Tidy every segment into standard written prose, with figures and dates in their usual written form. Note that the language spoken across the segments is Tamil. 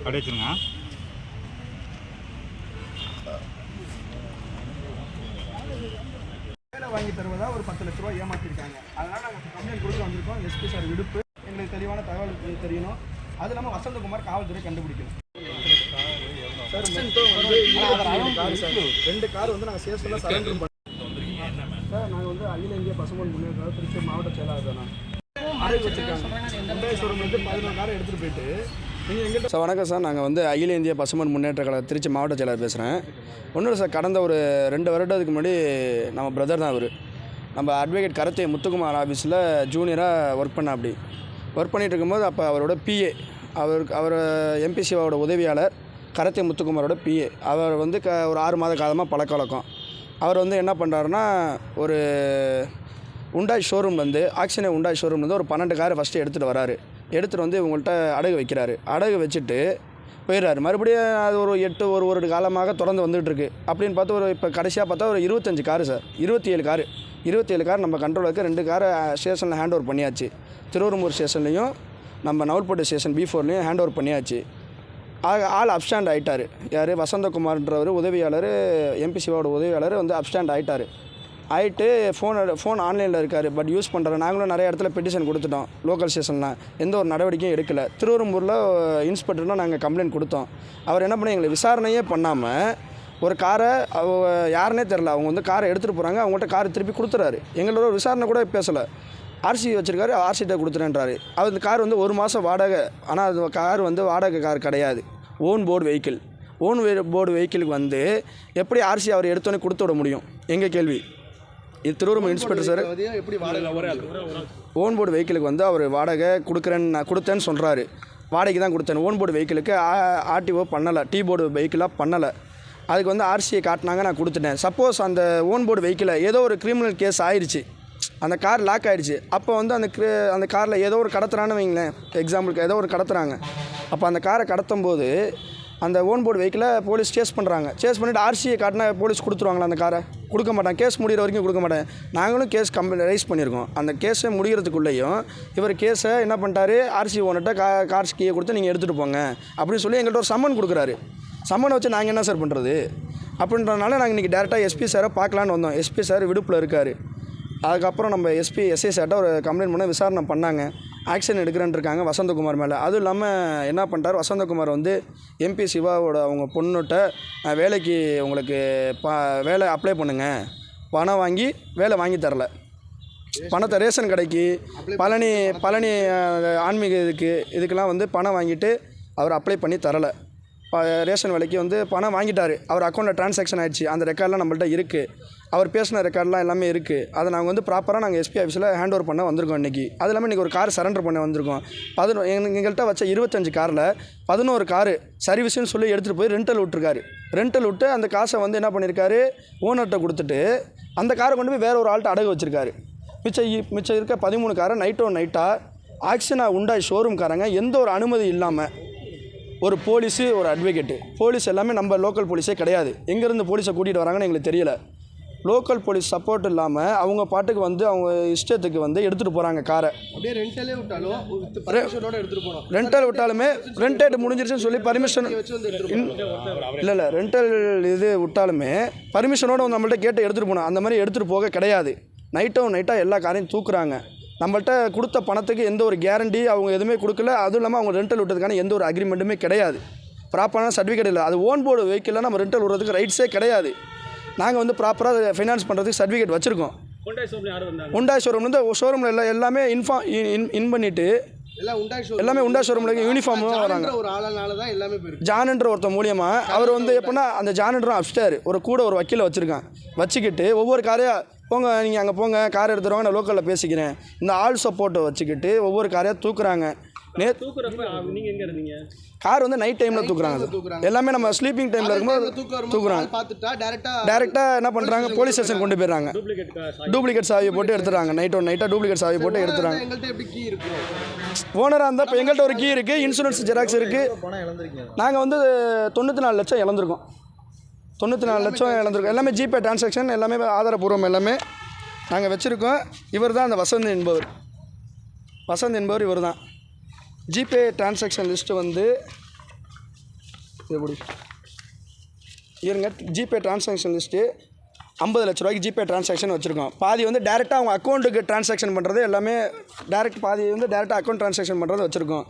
அடைச்சுங்க. வேலை வாங்கி தருவதா ஒரு 10 லட்ச ரூபா ஏமாற்றிருக்காங்க. அதனால் நாங்கள் கம்ப்ளைண்ட் கொடுக்க வந்திருக்கோம். எஸ்பி சார் விடுப்பு எங்களுக்கு தெளிவான தகவல் தெரியணும். அது இல்லாமல் வசந்தகுமார் காவல்துறை கண்டுபிடிக்கணும். சார் 2 கார் வந்து நாங்கள் சேஃப்டில் சரண்டர் பண்ணோம். சார் நாங்கள் வந்து அகில இந்திய பசுமன் முன்னேற்ற திருச்சி மாவட்ட செயலாளர் தான் அடைவு வச்சுருக்காங்க. வந்து 11 காரை எடுத்துகிட்டு போயிட்டு நீங்கள் எங்கிட்ட சார் வணக்கம் சார். நாங்கள் வந்து அகில இந்திய பசுமன் முன்னேற்ற கழக திருச்சி மாவட்ட செயலாளர் பேசுகிறேன். ஒன்றும் சார், கடந்த ஒரு 2 வருடத்துக்கு முன்னாடி நம்ம பிரதர் தான் அவர் நம்ம அட்வொகேட் கரத்தை முத்துக்குமார் ஆஃபீஸில் ஜூனியராக ஒர்க் பண்ணிகிட்டு இருக்கும்போது அப்போ அவரோட பிஏ அவர் எம்பி சிவாவோட உதவியாளர் கரத்தை முத்துக்குமாரோட பிஏ அவர் வந்து ஒரு 6 மாத காலமாக பழக்க வழக்கம். அவர் வந்து என்ன பண்ணுறாருன்னா, ஒரு உண்டாய் ஷோரூம்லேருந்து ஆக்சிஜன் உண்டாய் ஷோரூம்லேருந்து ஒரு 12 காரை ஃபஸ்ட்டு எடுத்துகிட்டு வராரு. எடுத்துகிட்டு வந்து இவங்கள்ட்ட அடகு வைக்கிறாரு. அடகு வச்சுட்டு போயிடுறாரு. மறுபடியும் அது ஒரு ஒரு காலமாக தொடர்ந்து வந்துகிட்ருக்கு. அப்படின்னு பார்த்து இப்போ கடைசியாக பார்த்தா ஒரு 25 காரு சார், 27 கார் நம்ம கண்ட்ரோலுக்கு 2 காரை ஸ்டேஷனில் ஹேண்ட் ஓவர் பண்ணியாச்சு. திருவரம்பூர் ஸ்டேஷன்லேயும் நம்ம நவல்பட்டு ஸ்டேஷன் B4லேயும் ஹேண்ட் ஓவர் பண்ணியாச்சு. ஆள் அப்ஸ்டாண்ட் ஆகிட்டார். யார்? வசந்தகுமார்ன்றவர் உதவியாளர், எம்பி சிவாவோட உதவியாளர் வந்து அப்ஸ்டாண்ட் ஆகிட்டு ஃபோன் ஆன்லைனில் இருக்கார். பட் யூஸ் பண்ணுறாரு. நாங்களும் நிறைய இடத்துல பெட்டிஷன் கொடுத்துட்டோம். லோக்கல் ஸ்டேஷன்லாம் எந்த ஒரு நடவடிக்கையும் எடுக்கலை. திருவரம்பூரில் இன்ஸ்பெக்டர்லாம் நாங்கள் கம்ப்ளைண்ட் கொடுத்தோம். அவர் என்ன பண்ணி எங்களை விசாரணையே பண்ணாமல் ஒரு காரை யாருன்னே தெரில, அவங்க வந்து காரை எடுத்துகிட்டு போகிறாங்க. அவங்கள்ட்ட காரை திருப்பி கொடுத்துறாரு. எங்களோட விசாரணை கூட பேசலை. ஆர்சி வச்சுருக்காரு, ஆர்சிட்ட கொடுத்துறேன்றாரு. அது இந்த கார் வந்து 1 மாதம் வாடகை. ஆனால் அது கார் வந்து வாடகை கார் கிடையாது, ஓன் போர்டு வெஹிக்கிளுக்கு வந்து எப்படி ஆர்சி அவர் எடுத்தோன்னே கொடுத்து விட முடியும்? எங்கள் கேள்வி இது. திருவரம்பூர் இன்ஸ்பெக்டர் சார் எப்படி ஓன் போர்டு வெஹிக்கிளுக்கு வந்து அவர் வாடகை கொடுத்தேன்னு சொல்கிறாரு. வாடகைக்கு தான் கொடுத்தேன். ஓன் போர்டு வெஹிக்கிளுக்கு ஆர்டிஓ பண்ணலை, டீ போர்டு வெஹிக்கிளாக பண்ணலை. அதுக்கு வந்து ஆர்சியை காட்டினாங்க, நான் கொடுத்துட்டேன். சப்போஸ் அந்த ஓன் போர்டு வெஹிக்கிளை ஏதோ ஒரு கிரிமினல் கேஸ் ஆயிடுச்சு, அந்த கார் லாக் ஆகிடுச்சு. அப்போ வந்து அந்த காரில் ஏதோ ஒரு கடத்துறான்னு வைங்களேன், எக்ஸாம்பிளுக்கு ஏதோ ஒரு கடத்துறாங்க. அப்போ அந்த காரை கடத்தும் போது அந்த ஓன் போர்டு வெஹிக்கிளை போலீஸ் சேஸ் பண்ணிவிட்டு ஆர்சியை காட்டினா போலீஸ் கொடுத்துருவாங்களா? அந்த காரை கொடுக்க மாட்டாங்க. கேஸ் முடிகிற வரைக்கும் கொடுக்க மாட்டேன். நாங்களும் கேஸ் ரைஸ் பண்ணியிருக்கோம். அந்த கேஸை முடிகிறதுக்குள்ளேயும் இவர் கேஸை என்ன பண்ணிட்டாரு, ஆர்சி ஓனர்கிட்ட கார் கீயை கொடுத்து நீங்கள் எடுத்துகிட்டு போங்க அப்படின்னு சொல்லி எங்கள்கிட்ட ஒரு சம்மன் கொடுக்குறாரு. சம்மனை வச்சு நாங்கள் என்ன சார் பண்ணுறது? அப்படின்றதுனால நாங்கள் இன்றைக்கி டேரெக்டாக எஸ்பி சாரை பார்க்கலான்னு வந்தோம். எஸ்பி சார் விடுப்பில் இருக்கார். அதுக்கப்புறம் நம்ம எஸ்ஐ சார்ட்ட ஒரு கம்ப்ளைண்ட் பண்ண விசாரணை பண்ணாங்க. ஆக்ஷன் எடுக்கிறேன்னு இருக்காங்க வசந்தகுமார் மேலே. அதுவும் இல்லாமல் என்ன பண்ணிட்டார், வசந்தகுமார் வந்து எம்பி சிவாவோட அவங்க பொண்ணுகிட்ட வேலைக்கு உங்களுக்கு வேலை அப்ளை பண்ணுங்க, பணம் வாங்கி வேலை வாங்கி தரல. பணத்தை ரேஷன் கடைக்கு பழனி ஆன்மீக இதுக்கெல்லாம் வந்து பணம் வாங்கிட்டு அவர் அப்ளை பண்ணி தரலை. ரேஷன் வேலைக்கு வந்து பணம் வாங்கிட்டார். அவர் அக்கௌண்ட்டில் ட்ரான்சாக்ஷன் ஆகிடுச்சு. அந்த ரெக்கார்டெலாம் நம்மள்ட்ட இருக்குது. அவர் பேசின ரெக்கார்டெலாம் எல்லாமே இருக்குது. அதை நாங்கள் வந்து ப்ராப்பராக நாங்கள் எஸ்பி ஆஃபீஸில் ஹேண்ட் ஓவர் பண்ண வந்திருக்கோம் இன்றைக்கி. அது இல்லாமல் இன்றைக்கி ஒரு கார் சரண்டர் பண்ண வந்திருக்கோம். எங்கள்கிட்ட வச்ச 25 காரில் 11 காரு சர்வீஸ்ன்னு சொல்லி எடுத்துகிட்டு போய் ரெண்டல் விட்டு அந்த காசை வந்து என்ன பண்ணியிருக்காரு, ஓனர்கிட்ட கொடுத்துட்டு அந்த காரை கொண்டு போய் வேறு ஒரு ஆள்கிட்ட அடகு வச்சுருக்காரு. மிச்சம் இருக்க 13 காரை நைட்டாக ஆக்சிஜனா உண்டாய் ஷோரூம்காரங்க எந்த ஒரு அனுமதி இல்லாமல் ஒரு போலீஸு, ஒரு அட்வொகேட்டு, போலீஸ் எல்லாமே நம்ம லோக்கல் போலீஸே கிடையாது. எங்கேருந்து போலீஸை கூட்டிகிட்டு வராங்கன்னு எங்களுக்கு தெரியல. லோக்கல் போலீஸ் சப்போர்ட் இல்லாமல் அவங்க பாட்டுக்கு வந்து அவங்க இஷ்டத்துக்கு வந்து எடுத்துகிட்டு போகிறாங்க காரை. அப்படியே ரெண்டல் விட்டாலுமே ரெண்டேட் முடிஞ்சிருச்சுன்னு சொல்லி பர்மிஷன் இல்லை ரெண்டல் இது விட்டாலுமே பர்மிஷனோடு நம்மள்ட்ட கேட்டு எடுத்துகிட்டு போனோம். அந்த மாதிரி எடுத்துகிட்டு போக கிடையாது. நைட்டாக எல்லா காரையும் தூக்குறாங்க. நம்மள்ட்ட கொடுத்த பணத்துக்கு எந்த ஒரு கேரண்டி அவங்க எதுவுமே கொடுக்கல. அதுவும் இல்லாமல் அவங்க ரெண்டல் விட்டதுக்கான எந்த ஒரு அக்ரிமெண்ட்டுமே கிடையாது. ப்ராப்பரான சர்டிஃபிகேட் இல்லை. அது ஓன் போர்டு வெஹிக்கிளில் நம்ம ரெண்டல் விடுறதுக்கு ரைட்ஸே கிடையாது. நாங்கள் வந்து ப்ராப்பராக ஃபைனான்ஸ் பண்ணுறதுக்கு சர்டிஃபிகேட் வச்சுருக்கோம். உண்டாய் ஷோரூம்லேருந்து ஷோரூமில் எல்லாமே இன் பண்ணிவிட்டு எல்லாமே உண்டாய் ஷோரூமில் யூனிஃபார்மும் வராங்க. ஜான்ன்ற ஒருத்தர் மூலியமாக அவர் வந்து எப்படின்னா அந்த ஜான்ன்ற அப்ஸ்டார் ஒரு வக்கீலை வச்சுக்கிட்டு ஒவ்வொரு காரையாக போங்க, நீங்கள் அங்கே போங்க, கார் எடுத்துருவாங்க, நான் லோக்கலில் பேசிக்கிறேன். இந்த ஆள் சப்போர்ட்டை வச்சுக்கிட்டு ஒவ்வொரு காரையாக தூக்குறாங்க. கார் வந்து நைட் டைமில் தூக்குறாங்க. எல்லாமே நம்ம ஸ்லீப்பிங் டைமில் இருக்கும்போது தூக்குறாங்க. டேரெக்டாக என்ன பண்ணுறாங்க, போலீஸ் ஸ்டேஷன் கொண்டு போயிடுறாங்க. டூப்ளிகேட் சாவியை போட்டு எடுத்துறாங்க. நைட்டாக டூப்ளிகேட் சாவியை போட்டு எடுத்துறாங்க. ஓனராக இருந்தால் இப்போ எங்கள்கிட்ட ஒரு கீ இருக்குது, இன்சூரன்ஸ் ஜெராக்ஸ் இருக்குது. நாங்கள் வந்து 94 லட்சம் இழந்திருக்கோம். 94 லட்சம் இழந்திருக்கோம். எல்லாமே ஜிபே டிரான்சாக்ஷன், எல்லாமே ஆதாரபூர்வம் எல்லாமே நாங்கள் வச்சுருக்கோம். இவர் தான் அந்த வசந்த் என்பவர் இவர் தான். ஜிபே டிரான்சாக்ஷன் லிஸ்ட்டு வந்து எப்படி இருங்க, ஜிபே டிரான்சாக்ஷன் லிஸ்ட்டு 50 லட்ச ரூபாய்க்கு ஜிபே டிரான்சாக்ஷன் வச்சுருக்கோம். பாதி வந்து டேரெக்டாக அவங்க அக்கௌண்ட்டுக்கு டிரான்சாக்ஷன் பண்ணுறது எல்லாமே டேரெக்ட், பாதி வந்து டேரெக்டாக அக்கௌண்ட் டிரான்சாக்ஷன் பண்ணுறது வச்சுருக்கோம்.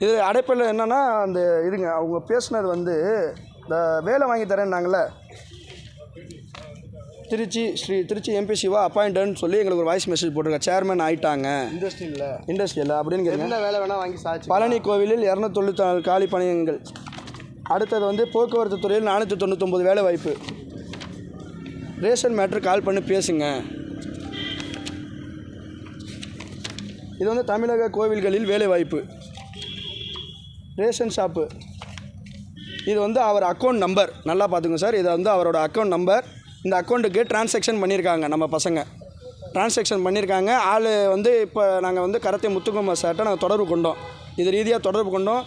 இது அடைப்பில் என்னென்னா அந்த இதுங்க அவங்க பேசுனது வந்து இந்த வேலை வாங்கி தரேன்னாங்களே, திருச்சி எம்பி சிவா அப்பாயிண்டட்னு சொல்லி எங்களுக்கு ஒரு வாய்ஸ் மெசேஜ் போட்டிருக்கேன். சேர்மன் ஆகிட்டாங்க இண்டஸ்ட்ரியில் அப்படின்னு என்ன வேலை வேணால் வாங்கி சாட்சி. பழனி கோவிலில் 294 காலி பணியங்கள். அடுத்தது வந்து போக்குவரத்து துறையில் 499 வேலை வாய்ப்பு. ரேஷன் மேட்ரு கால் பண்ணி பேசுங்க. இது வந்து தமிழக கோவில்களில் வேலை வாய்ப்பு. ரேஷன் ஷாப்பு, இது வந்து அவர் அக்கௌண்ட் நம்பர், நல்லா பார்த்துங்க சார். இதை வந்து அவரோட அக்கௌண்ட் நம்பர். இந்த அக்கௌண்ட்டுக்கு டிரான்சாக்ஷன் பண்ணியிருக்காங்க, நம்ம பசங்க டிரான்சாக்ஷன் பண்ணியிருக்காங்க. ஆள் வந்து இப்போ நாங்கள் வந்து கரத்தை முத்துக்குமார் சார்கிட்ட நாங்கள் தொடர்பு கொண்டோம், இது ரீதியாக தொடர்பு கொண்டோம்.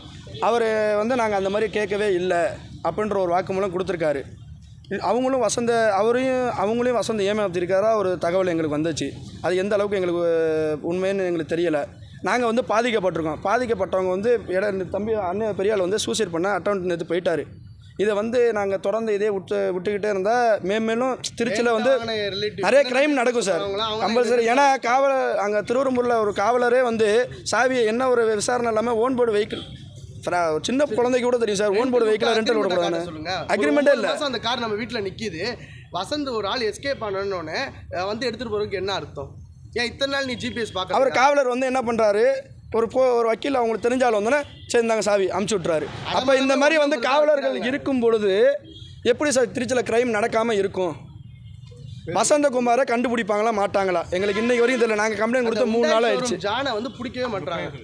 அவர் வந்து நாங்கள் அந்த மாதிரி கேட்கவே இல்லை அப்படின்ற ஒரு வாக்குமூலம் கொடுத்துருக்காரு. அவங்களையும் வசந்த ஏமாத்திருக்காரா ஒரு தகவல் எங்களுக்கு வந்துச்சு. அது எந்த அளவுக்கு எங்களுக்கு உண்மைன்னு எங்களுக்கு தெரியலை. நாங்கள் வந்து பாதிக்கப்பட்டவங்க வந்து தம்பி அண்ணன் பெரியாள் வந்து சூசைட் பண்ண அட்டெம்ப்ட் நேற்று போயிட்டார். இதை வந்து நாங்கள் தொடர்ந்து இதே விட்டுக்கிட்டே இருந்தால் மேலும் திருச்சியில் வந்து நிறைய க்ரைம் நடக்கும் சார், கம்பல்சரி. ஏன்னா அங்கே திருவெரும்பூரில் ஒரு காவலரே வந்து சாவியை என்ன ஒரு விசாரணை இல்லாமல் ஓன் போர்டு வெஹிக்கிள், சின்ன குழந்தைக்கு கூட தெரியும் sir, own board vehicle rental விடக்கூடாது, அக்ரிமெண்ட்டே இல்லை. அந்த கார் நம்ம வீட்டில் நிற்கிது, வசந்த் ஒரு ஆள் எஸ்கேப் ஆனோன்னு வந்து எடுத்துகிட்டு போகிறதுக்கு என்ன அர்த்தம்? ஏன் இத்தனை நாள் நீ ஜிபிஎஸ் பார்க்க? அவர் காவலர் வந்து என்ன பண்ணுறாரு, ஒரு வக்கீல் அவங்களுக்கு தெரிஞ்சாலும் வந்தோன்னே சரி நாங்கள் சாவி அமுச்சு விட்றாரு. அப்போ இந்த மாதிரி வந்து காவலர்கள் இருக்கும் பொழுது எப்படி சார் திருச்சியில் க்ரைம் நடக்காமல் இருக்கும்? வசந்தகுமாரை கண்டுபிடிப்பாங்களா மாட்டாங்களா எங்களுக்கு இன்னைக்கு வரையும் தெரியல. நாங்கள் கம்ப்ளைண்ட் கொடுத்து 3 நாள் ஆயிடுச்சு. ஜானை வந்து பிடிக்கவே மாட்டாங்க.